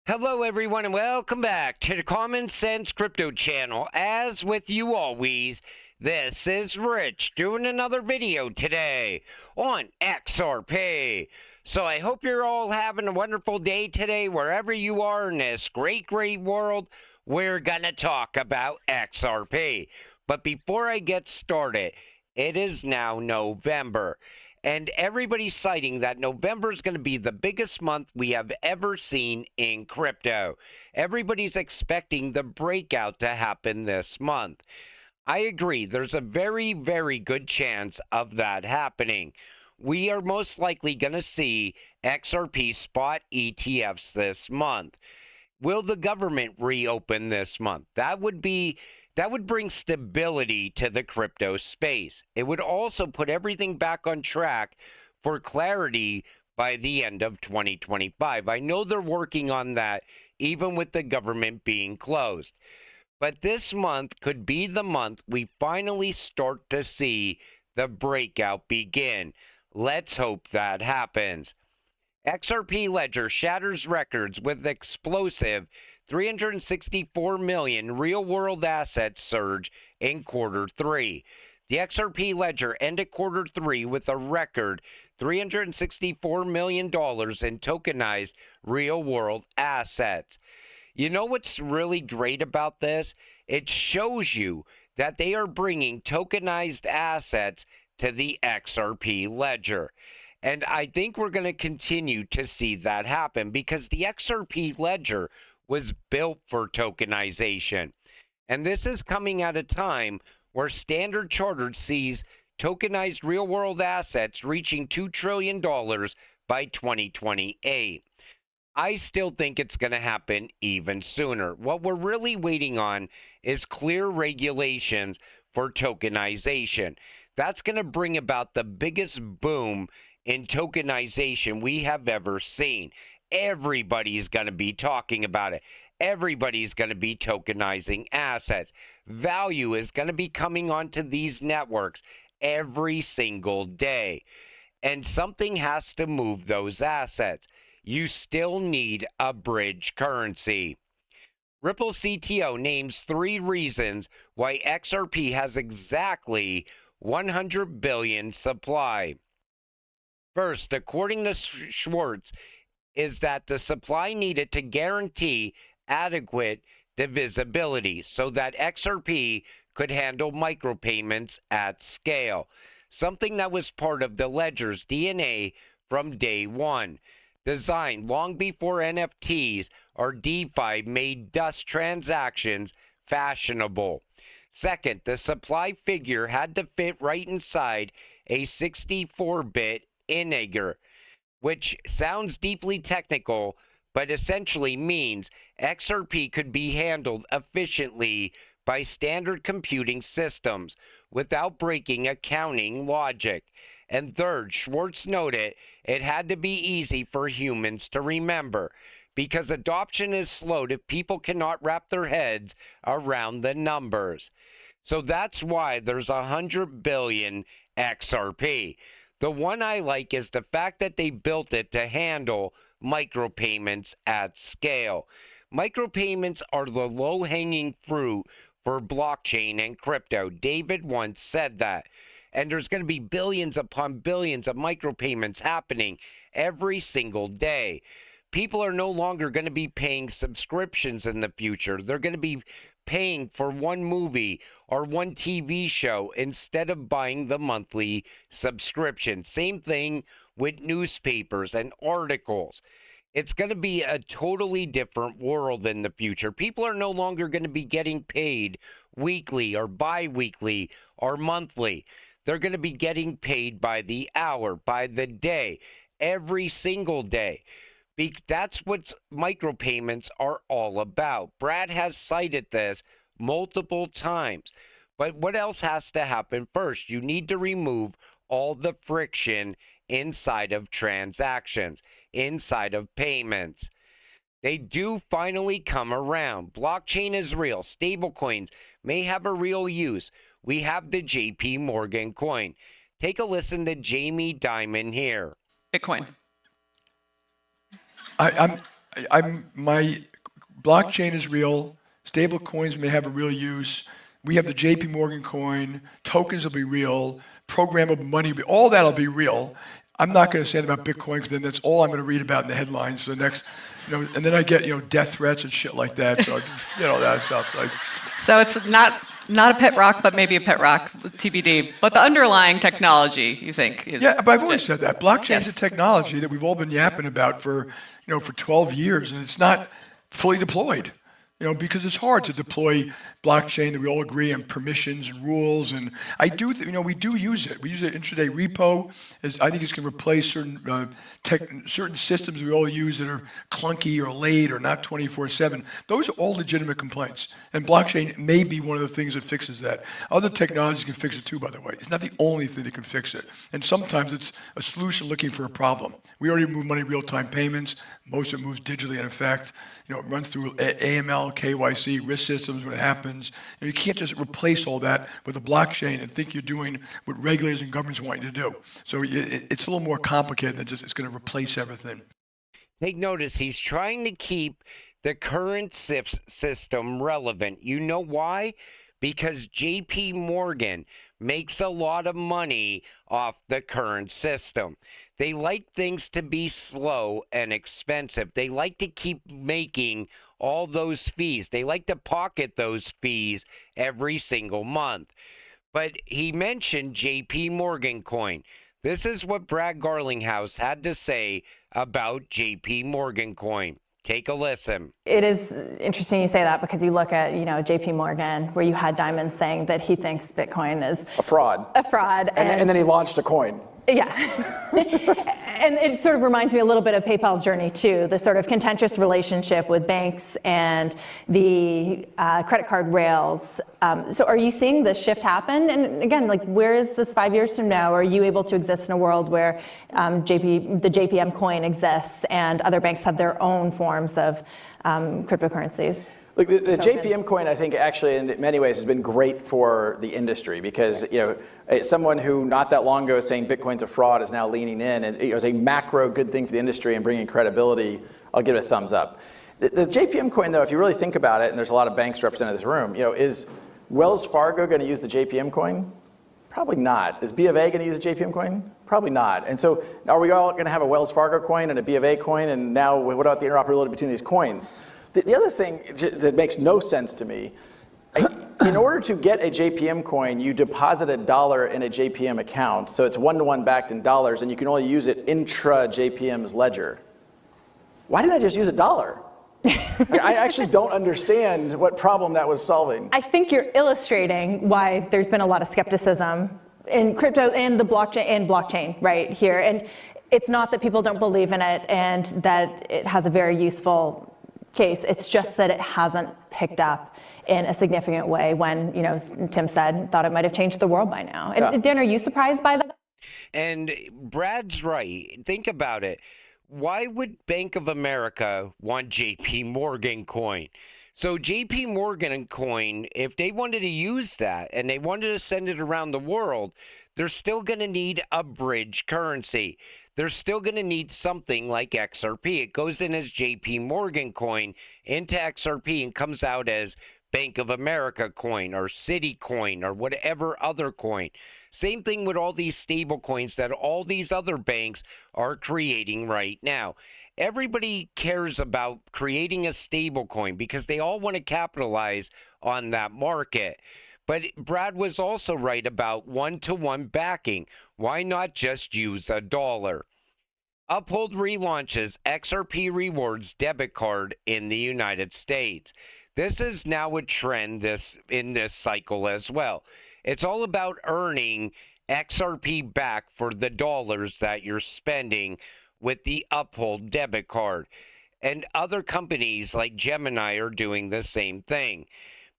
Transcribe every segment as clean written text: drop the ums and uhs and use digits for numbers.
Hello, everyone, and welcome back to the Common Sense Crypto channel. As with you always, this is Rich doing another video today on XRP. So I hope you're all having a wonderful day today, wherever you are in this great world. We're going to talk about XRP. But before I get started, it is now November. And everybody's citing that November is going to be the biggest month we have ever seen in crypto. Everybody's expecting the breakout to happen this month. I agree. There's a very, very good chance of that happening. We are most likely going to see XRP spot ETFs this month. Will the government reopen this month? That would bring stability to the crypto space. It would also put everything back on track for clarity by the end of 2025. I know they're working on that, even with the government being closed. But this month could be the month we finally start to see the breakout begin. Let's hope that happens. XRP Ledger shatters records with explosive 364 million real-world assets surge in Q3. The XRP Ledger ended Q3 with a record $364 million in tokenized real-world assets. You know what's really great about this? It shows you that they are bringing tokenized assets to the XRP Ledger. And I think we're going to continue to see that happen because the XRP Ledger was built for tokenization. And this is coming at a time where Standard Chartered sees tokenized real-world assets reaching $2 trillion by 2028. I still think it's going to happen even sooner. What we're really waiting on is clear regulations for tokenization. That's going to bring about the biggest boom in tokenization we have ever seen. Everybody's going to be talking about it. Everybody's going to be tokenizing assets. Value is going to be coming onto these networks every single day. And something has to move those assets. You still need a bridge currency. Ripple CTO names 3 reasons why XRP has exactly 100 billion supply. First, according to Schwartz, is that the supply needed to guarantee adequate divisibility so that XRP could handle micropayments at scale, something that was part of the ledger's DNA from day one. Designed long before NFTs or DeFi made dust transactions fashionable. Second, the supply figure had to fit right inside a 64-bit integer, which sounds deeply technical, but essentially means XRP could be handled efficiently by standard computing systems without breaking accounting logic. And third, Schwartz noted it had to be easy for humans to remember, because adoption is slow if people cannot wrap their heads around the numbers. So that's why there's 100 billion XRP. The one I like is the fact that they built it to handle micropayments at scale. Micropayments are the low-hanging fruit for blockchain and crypto. David once said that. And there's going to be billions upon billions of micropayments happening every single day. People are no longer going to be paying subscriptions in the future. They're going to be paying for one movie or one TV show instead of buying the monthly subscription. Same thing with newspapers and articles. It's going to be a totally different world in the future. People are no longer going to be getting paid weekly or bi-weekly or monthly. They're going to be getting paid by the hour, by the day, every single day. That's what micropayments are all about. Brad has cited this multiple times. But what else has to happen first? You need to remove all the friction inside of transactions, inside of payments. They do finally come around. Blockchain is real. Stablecoins may have a real use. We have the JPMorgan coin. Take a listen to Jamie Dimon here. Bitcoin. My blockchain is real. Stable coins may have a real use. We have the JPMorgan coin. Tokens will be real. Programmable money, all that'll be real. I'm not going to say about Bitcoin because then that's all I'm going to read about in the headlines. So next, and then I get death threats and shit like that. So that stuff like. So it's not a pet rock, but maybe a pet rock, TBD. But the underlying technology, you think? Yeah, but I've always said that blockchain is a technology that we've all been yapping about for 12 years, and it's not fully deployed. Because it's hard to deploy blockchain that we all agree on permissions and rules. And we do use it. We use it intraday repo. I think it's going to replace certain systems we all use that are clunky or late or not 24/7. Those are all legitimate complaints. And blockchain may be one of the things that fixes that. Other technologies can fix it too, by the way. It's not the only thing that can fix it. And sometimes it's a solution looking for a problem. We already move money real-time payments. Most of it moves digitally in effect. It runs through AML, KYC, risk systems when it happens. You can't just replace all that with a blockchain and think you're doing what regulators and governments want you to do. So it's a little more complicated than just it's going to replace everything. Take notice, he's trying to keep the current system relevant. You know why? Because JPMorgan makes a lot of money off the current system. They like things to be slow and expensive. They like to keep making all those fees. They like to pocket those fees every single month. But he mentioned JPMorgan coin. This is what Brad Garlinghouse had to say about JPMorgan coin. Take a listen. It is interesting you say that because you look at, JPMorgan, where you had Diamond saying that he thinks Bitcoin is a fraud. And then he launched a coin. Yeah. And it sort of reminds me a little bit of PayPal's journey too, the sort of contentious relationship with banks and the credit card rails. So are you seeing this shift happen? And again, where is this 5 years from now? Are you able to exist in a world where the JPM coin exists and other banks have their own forms of cryptocurrencies? Look, the JPM coin, I think, actually, in many ways, has been great for the industry because, someone who not that long ago was saying Bitcoin's a fraud is now leaning in, and it was a macro good thing for the industry and bringing credibility. I'll give it a thumbs up. The JPM coin, though, if you really think about it, and there's a lot of banks represented in this room, is Wells Fargo going to use the JPM coin? Probably not. Is B of A going to use the JPM coin? Probably not. And so, are we all going to have a Wells Fargo coin and a B of A coin? And now, what about the interoperability between these coins? The other thing that makes no sense to me, in order to get a JPM coin, you deposit $1 in a JPM account, so it's one-to-one backed in dollars, and you can only use it intra JPM's ledger. Why didn't I just use $1? I actually don't understand what problem that was solving. I think you're illustrating why there's been a lot of skepticism in crypto and the blockchain right here. And it's not that people don't believe in it and that it has a very useful case. It's just that it hasn't picked up in a significant way when, Tim said, thought it might have changed the world by now. And Dan, are you surprised by that? And Brad's right. Think about it. Why would Bank of America want JPMorgan coin? So JPMorgan coin, if they wanted to use that and they wanted to send it around the world, they're still going to need a bridge currency. They're still going to need something like XRP. It goes in as JPMorgan coin into XRP and comes out as Bank of America coin or Citi coin or whatever other coin. Same thing with all these stable coins that all these other banks are creating right now. Everybody cares about creating a stable coin because they all want to capitalize on that market. But Brad was also right about one-to-one backing. Why not just use $1? Uphold relaunches XRP Rewards debit card in the United States. This is now a trend in this cycle as well. It's all about earning XRP back for the dollars that you're spending with the Uphold debit card. And other companies like Gemini are doing the same thing.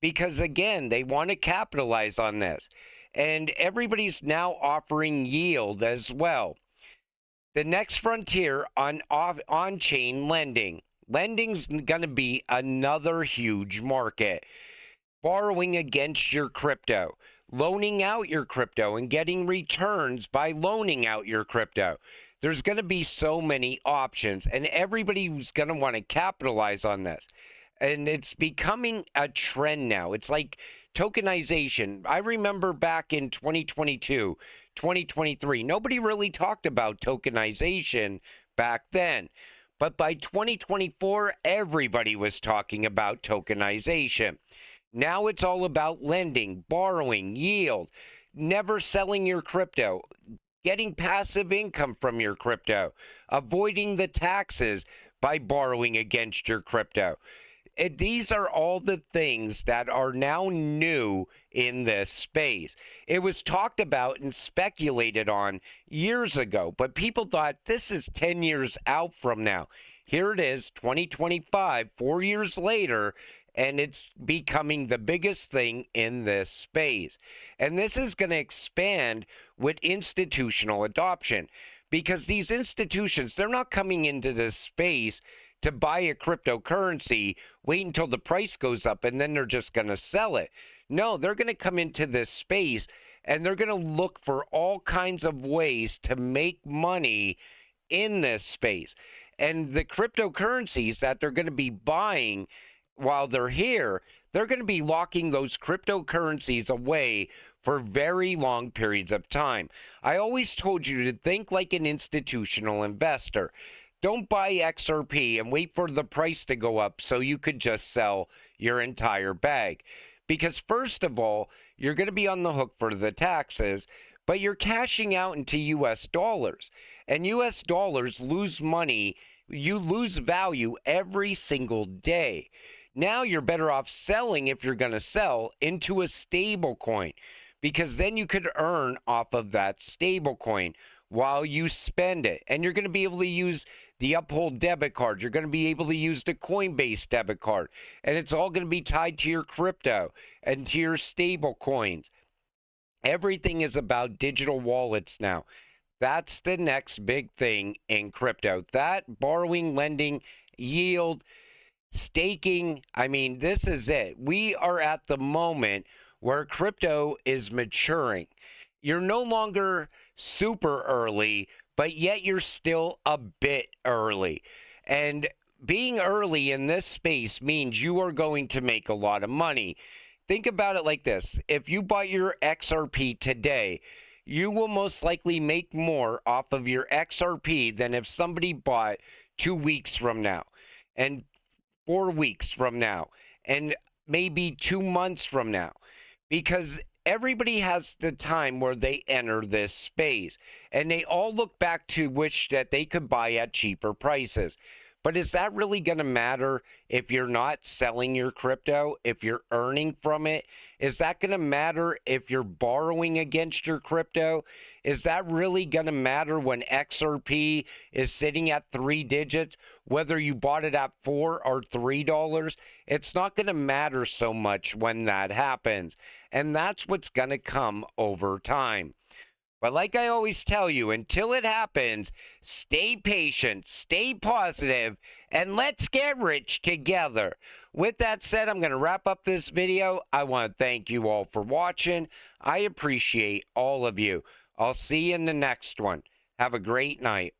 Because again, they want to capitalize on this. And everybody's now offering yield as well. The next frontier on-chain lending. Lending's going to be another huge market. Borrowing against your crypto. Loaning out your crypto and getting returns by loaning out your crypto. There's going to be so many options, and everybody's going to want to capitalize on this. And it's becoming a trend now. It's like tokenization. I remember back in 2022, 2023, nobody really talked about tokenization back then. But by 2024, everybody was talking about tokenization. Now it's all about lending, borrowing, yield, never selling your crypto, getting passive income from your crypto, avoiding the taxes by borrowing against your crypto. These are all the things that are now new in this space. It was talked about and speculated on years ago, but people thought this is 10 years out from now. Here it is, 2025, 4 years later, and it's becoming the biggest thing in this space. And this is going to expand with institutional adoption, because these institutions, they're not coming into this space to buy a cryptocurrency, wait until the price goes up, and then they're just going to sell it. No, they're going to come into this space, and they're going to look for all kinds of ways to make money in this space. And the cryptocurrencies that they're going to be buying while they're here, they're going to be locking those cryptocurrencies away for very long periods of time. I always told you to think like an institutional investor. Don't buy XRP and wait for the price to go up so you could just sell your entire bag. Because first of all, you're going to be on the hook for the taxes, but you're cashing out into US dollars. And US dollars lose money, you lose value every single day. Now you're better off selling, if you're going to sell, into a stable coin, because then you could earn off of that stable coin while you spend it. And you're going to be able to use the Uphold debit card. You're going to be able to use the Coinbase debit card. And it's all going to be tied to your crypto and to your stable coins. Everything is about digital wallets now. That's the next big thing in crypto. That, borrowing, lending, yield, staking, I mean, this is it. We are at the moment where crypto is maturing. You're no longer super early, but yet you're still a bit early. And being early in this space means you are going to make a lot of money. Think about it like this. If you bought your XRP today, you will most likely make more off of your XRP than if somebody bought 2 weeks from now, and 4 weeks from now, and maybe 2 months from now. Because everybody has the time where they enter this space, and they all look back to wish that they could buy at cheaper prices. But is that really going to matter if you're not selling your crypto, if you're earning from it? Is that going to matter if you're borrowing against your crypto? Is that really going to matter when XRP is sitting at 3 digits, whether you bought it at $4 or $3? It's not going to matter so much when that happens. And that's what's going to come over time. But like I always tell you, until it happens, stay patient, stay positive, and let's get rich together. With that said, I'm going to wrap up this video. I want to thank you all for watching. I appreciate all of you. I'll see you in the next one. Have a great night.